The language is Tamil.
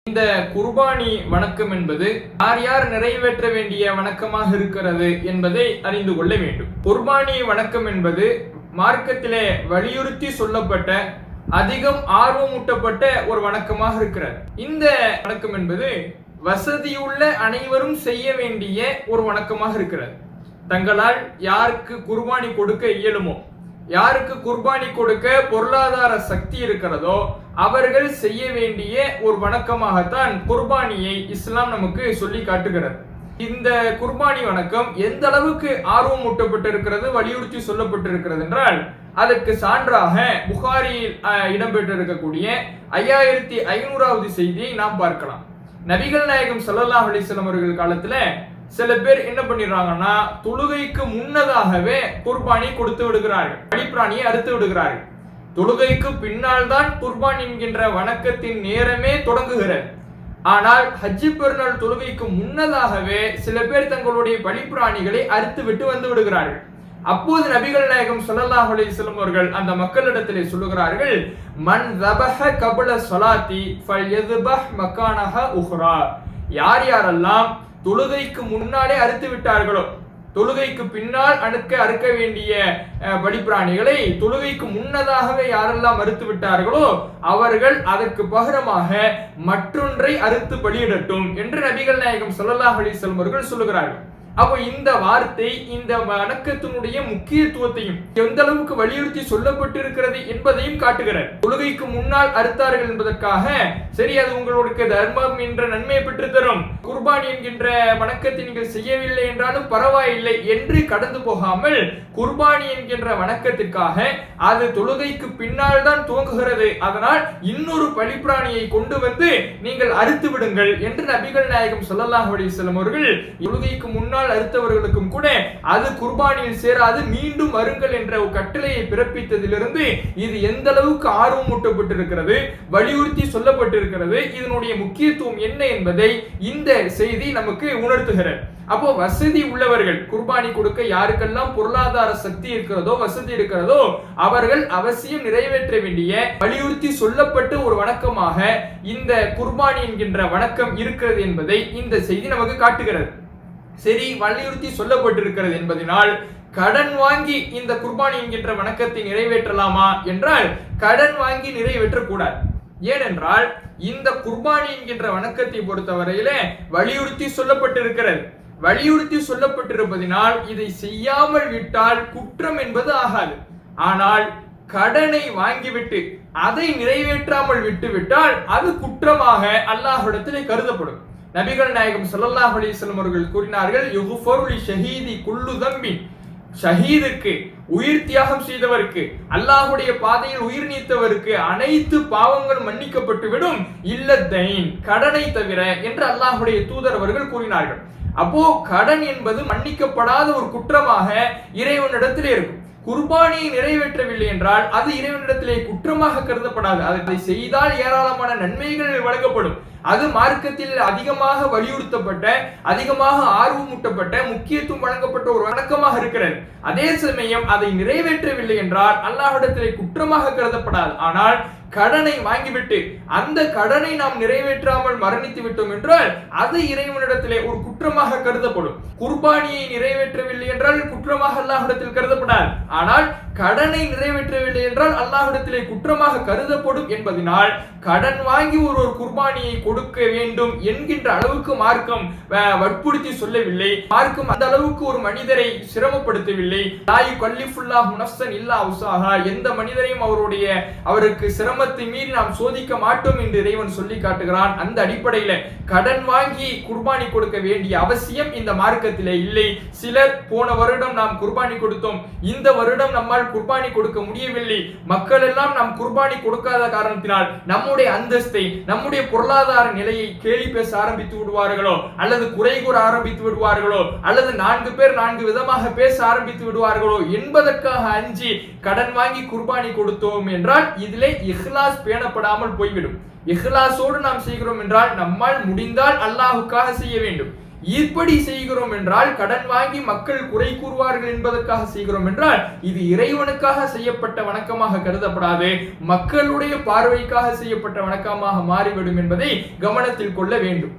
இந்த குர்பானி வணக்கம் என்பது யார் யார் நிறைவேற்ற வேண்டிய வணக்கமாக இருக்கிறது என்பதை அறிந்து கொள்ள வேண்டும். குர்பானி வணக்கம் என்பது மார்க்கத்திலே வலியுறுத்தி சொல்லப்பட்ட அதிகம் ஆர்வமூட்டப்பட்ட ஒரு வணக்கமாக இருக்கிறது. இந்த வணக்கம் என்பது வசதியுள்ள அனைவரும் செய்ய வேண்டிய ஒரு வணக்கமாக இருக்கிறது. தங்களால் யாருக்கு குர்பானி கொடுக்க இயலுமோ, யாருக்கு குர்பானி கொடுக்க பொருளாதார சக்தி இருக்கிறதோ அவர்கள் செய்ய வேண்டிய ஒரு வணக்கமாகத்தான் குர்பானியை இஸ்லாம் நமக்கு சொல்லி காட்டுகிறது. இந்த குர்பானி வணக்கம் எந்த அளவுக்கு ஆர்வமூட்டப்பட்டிருக்கிறது, வலியுறுத்தி சொல்லப்பட்டிருக்கிறது என்றால் அதற்கு சான்றாக புகாரியில் இடம்பெற்றிருக்கக்கூடிய 5500வது செய்தியை நாம் பார்க்கலாம். நபிகள் நாயகம் ஸல்லல்லாஹு அலைஹி வஸல்லம் அவர்கள் காலத்துல சில பேர் என்ன பண்ணிடுறாங்கன்னா, தொழுகைக்கு முன்னதாகவே குர்பானி கொடுத்து விடுகிறார்கள், பலிப்பிராணியை அறுத்து விடுகிறார்கள். தொழுகைக்கு பின்னால் தான் குர்பான் என்கின்ற வணக்கத்தின் நேரமே தொடங்குகிறது. ஆனால் ஹஜ்ஜி பெருநாள் தொழுகைக்கு முன்னதாகவே சில பேர் தங்களுடைய பலிப்பிராணிகளை அறுத்து விட்டு வந்து விடுகிறார்கள். அப்போது நபிகள் நாயகம் ஸல்லல்லாஹு அலைஹி வஸல்லம் அவர்கள் அந்த மக்களிடத்திலே சொல்லுகிறார்கள், மன் ஸபஹ கப்ல ஸலாத்தி ஃபல்யஸ்பஹ் மகானஹா உஹ்ரா. யார் யாரெல்லாம் தொழுகைக்கு முன்னாலே அறுத்து விட்டார்களோ, தொழுகைக்கு பின்னால் அறுக்க வேண்டிய பலிப்பிராணிகளை தொழுகைக்கு முன்னதாகவே யாரெல்லாம் அறுத்து விட்டார்களோ அவர்கள் அதற்கு பகரமாக மற்றொன்றை அறுத்து பலியிடட்டும் என்று நபிகள் நாயகம் ஸல்லல்லாஹு அலைஹி வஸல்லம் அவர்கள் சொல்லுகிறார்கள். அப்போ இந்த வார்த்தை இந்த வணக்கத்தினுடைய முக்கியத்துவத்தையும் எந்த அளவுக்கு வலியுறுத்தி சொல்லப்பட்டிருக்கிறது என்பதையும் காட்டுகிறார். தொழுகைக்கு முன்னால் அறுத்தார்கள் என்பதற்காக சரி அது உங்களுக்கு தர்மம் என்ற நன்மையை பெற்று தரும், குர்பானி என்கின்ற வணக்கத்தை நீங்கள் செய்யவில்லை என்றாலும் பரவாயில்லை என்று கடந்து போகாமல், குர்பானி என்கின்ற வணக்கத்திற்காக அது தொழுகைக்கு பின்னால் தான் துவங்குகிறது, அதனால் இன்னொரு பலிப்பிராணியை கொண்டு வந்து நீங்கள் அறுத்து விடுங்கள் என்று நபிகள் நாயகம் ஸல்லல்லாஹு அலைஹி வஸல்லம் அவர்கள் தொழுகைக்கு முன்னால் அறுத்தவர்களுக்கும் கூட அது குர்பானியில் சேராது, மீண்டும் வருங்கள் என்ற கட்டளையை பிறப்பித்ததிலிருந்து இது எந்த அளவுக்கு ஆர்வமூட்டப்பட்டிருக்கிறது, வலியுறுத்தி சொல்லப்பட்டிருக்கிறது, இதனுடைய முக்கியத்துவம் என்ன என்பதை இந்த செய்தி நமக்கு உணர்த்துகிறது. அப்போ வசதி உள்ளவர்கள் குர்பானி கொடுக்க யாருக்கெல்லாம் பொருளாதார சக்தி இருக்கிறதோ, வசதி இருக்கிறதோ அவர்கள் அவசியம் நிறைவேற்ற வேண்டிய வலியுறுத்தி சொல்லப்பட்ட ஒரு வணக்கமாக இந்த குர்பானி என்கின்ற வணக்கம் இருக்கிறது என்பதை இந்த செய்தி நமக்கு காட்டுகிறது. சரி, வலியுறுத்தி சொல்லப்பட்டிருக்கிறது என்பதனால் கடன் வாங்கி இந்த குர்பானி என்கின்ற வணக்கத்தை நிறைவேற்றலாமா என்றால் கடன் வாங்கி நிறைவேற்றக்கூடாது. ஏனென்றால் இந்த குர்பானி என்கின்ற வணக்கத்தை பொறுத்தவரையிலே வலியுறுத்தி சொல்லப்பட்டிருக்கிறது. வலியுறுத்தி சொல்லப்பட்டிருப்பதினால் இதை செய்யாமல் விட்டால் குற்றம் என்பது ஆகாது. ஆனால் கடனை வாங்கிவிட்டு அதை நிறைவேற்றாமல் விட்டுவிட்டால் அது குற்றமாக அல்லாஹ்விடத்திலே கருதப்படும். நபிகள் நாயகம் ஸல்லல்லாஹு அலைஹி வஸல்லம் அவர்கள் கூறினார்கள், யுஃபரு லிஷஹீதி குல்லு தம்பின். ஷஹீதுக்கு, உயிர் தியாகம் செய்தவருக்கு, அல்லாஹ்வுடைய பாதையில் உயிர் நீத்தவருக்கு அனைத்து பாவங்களும் மன்னிக்கப்பட்டு விடும், இல்லத்தைன், கடனை தவிர என்று அல்லாஹ்வுடைய தூதர் அவர்கள் கூறினார்கள். அப்போ கடன் என்பது மன்னிக்கப்படாத ஒரு குற்றமாக இறைவனிடத்திலே இருக்கும். குர்பானியை நிறைவேற்றவில்லை என்றால் அது இறைவனிடத்திலே குற்றமாக கருதப்படாது. அதை செய்தால் ஏராளமான நன்மைகள் வழங்கப்படும். அது மார்க்கத்தில் அதிகமாக வலியுறுத்தப்பட்ட, அதிகமாக ஆர்வமூட்டப்பட்ட, முக்கியத்துவம் வழங்கப்பட்ட ஒரு வணக்கமாக இருக்கிறது. அதே சமயம் அதை நிறைவேற்றவில்லை என்றால் அல்லாஹ்விடத்திலே குற்றமாக கருதப்படாது. ஆனால் கடனை வாங்கிவிட்டு அந்த கடனை நாம் நிறைவேற்றாமல் மரணித்து விட்டோம் என்றால் அது இறைவனிடத்திலே ஒரு குற்றமாக கருதப்படும். குர்பானியை நிறைவேற்றவில்லை என்றால் குற்றமாக அல்லாஹ்விடத்தில் கருதப்படாது. ஆனால் கடனை நிறைவேற்றவில்லை என்றால் அல்லாஹ்விடத்திலே குற்றமாக கருதப்படும் என்பதனால் கடன் வாங்கி ஒரு குர்பானியை கொடுக்க வேண்டும் என்கின்ற அளவுக்கு மார்க்கம் வற்புறுத்தி சொல்லவில்லை. மார்க்கம் அந்த அளவுக்கு ஒரு மனிதரை சிரமப்படுத்தவில்லை. லா யுகல்லிஃபுல்லாஹு நஃப்ஸன் இல்லா உஸாஹா. எந்த மனிதரையும் அவருக்கு சிரமத்தை மீறி நாம் சோதிக்க மாட்டோம் என்று இறைவன் சொல்லி காட்டுகிறான். அந்த அடிப்படையில் கடன் வாங்கி குர்பானி கொடுக்க வேண்டிய அவசியம் இந்த மார்க்கத்திலே இல்லை. சிலர் போன வருடம் நாம் குர்பானி கொடுத்தோம், இந்த வருடம் நம்மால் குர்பானி கொடுக்க முடியவில்லை, மக்கள் எல்லாம் நாம் குர்பானி கொடுக்காத காரணத்தினால் நம்முடைய அந்தஸ்தை, நம்முடைய பொருளாதார நிலையை கேலி பேச ஆரம்பித்து விடுவார்களோ, அல்லது குறை கூற ஆரம்பித்து விடுவார்களோ, அல்லது 4 பேர் 4 விதமாக பேச ஆரம்பித்து விடுவார்களோ என்பதற்காக அஞ்சி கடன் வாங்கி குர்பானி கொடுத்தோம் என்றால் இதிலே இஹ்லாஸ் பேணப்படாமல் போய்விடும். இஹ்லாஸோடு நாம் செய்கிறோம் என்றால் நம்மால் முடிந்தால் அல்லாஹ்வுக்காக செய்ய வேண்டும், இப்படி செய்கிறோம் என்றால், கடன் வாங்கி மக்கள் குறை கூறுவார்கள் என்பதற்காக செய்கிறோம் என்றால், இது இறைவனுக்காக செய்யப்பட்ட வணக்கமாக கருதப்படாது, மக்களுடைய பார்வைக்காக செய்யப்பட்ட வணக்கமாக மாறிவிடும் என்பதை கவனத்தில் கொள்ள வேண்டும்.